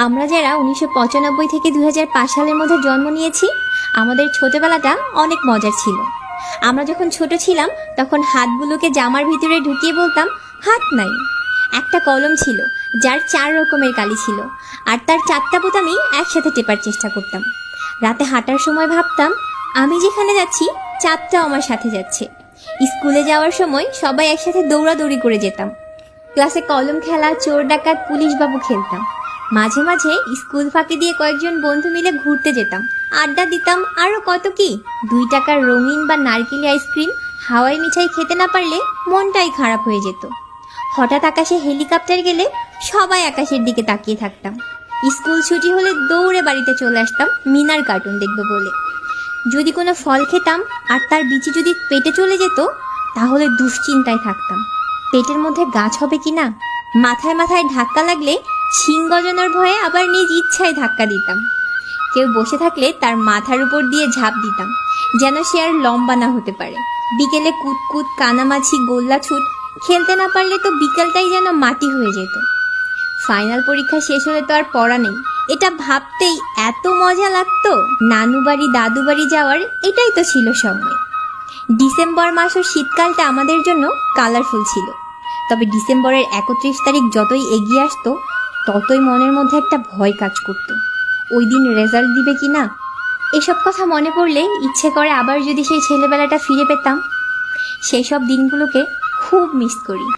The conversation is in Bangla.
আমরা যারা 1995 থেকে 2005 সালের মধ্যে জন্ম নিয়েছি, আমাদের ছোটবেলাটা অনেক মজার ছিল। আমরা যখন ছোট ছিলাম তখন হাতগুলোকে জামার ভিতরে ঢুকিয়ে বলতাম হাত নাই। একটা কলম ছিল যার 4 রকমের কালি ছিল, আর তার 4টা বোতামই একসাথে টেপার চেষ্টা করতাম। রাতে হাঁটার সময় ভাবতাম আমি যেখানে যাচ্ছি চাঁদটাও আমার সাথে যাচ্ছে। স্কুলে যাওয়ার সময় সবাই একসাথে দৌড়াদৌড়ি করে যেতাম। ক্লাসে কলম খেলা, চোর ডাকাত, পুলিশ বাবু খেলতাম। মাঝে মাঝে স্কুল ফাঁকি দিয়ে কয়েকজন বন্ধু মিলে ঘুরতে যেতাম, আড্ডা দিতাম, আরও কত কি। 2 টাকার রঙিন বা নারকেলি আইসক্রিম, হাওয়াই মিঠাই খেতে না পারলে মনটাই খারাপ হয়ে যেত। হঠাৎ আকাশে হেলিকপ্টার গেলে সবাই আকাশের দিকে তাকিয়ে থাকতাম। স্কুল ছুটি হলে দৌড়ে বাড়িতে চলে আসতাম মিনার কার্টুন দেখব বলে। যদি কোনো ফল খেতাম আর তার বিচি যদি পেটে চলে যেত তাহলে দুশ্চিন্তায় থাকতাম, পেটের মধ্যে গাছ হবে কি না। মাথায় মাথায় ধাক্কা লাগলে শিং গজানোর ভয়ে আবার নিজ ইচ্ছায় ধাক্কা দিতাম। কেউ বসে থাকলে তার মাথার উপর দিয়ে ঝাঁপ দিতাম যেন সে আর লম্বা না হতে পারে। বিকেলে কুতকুত, কানামাছি, গোল্লা ছুট খেলতে না পারলে তো বিকেলটাই যেন মাটি হয়ে যেত। ফাইনাল পরীক্ষা শেষ হলে তো আর পড়া নেই, এটা ভাবতেই এত মজা লাগতো। নানু বাড়ি, দাদু বাড়ি যাওয়ার এটাই তো ছিল সময়। ডিসেম্বর মাস ও শীতকালটা আমাদের জন্য কালারফুল ছিল। তবে ডিসেম্বরের 31 তারিখ যতই এগিয়ে আসতো ততই মনের মধ্যে একটা ভয় কাজ করতো, ওই দিন রেজাল্ট দিবে কি না। এসব কথা মনে পড়লে ইচ্ছে করে আবার যদি সেই ছেলেবেলাটা ফিরে পেতাম। সেই সব দিনগুলোকে খুব মিস করি।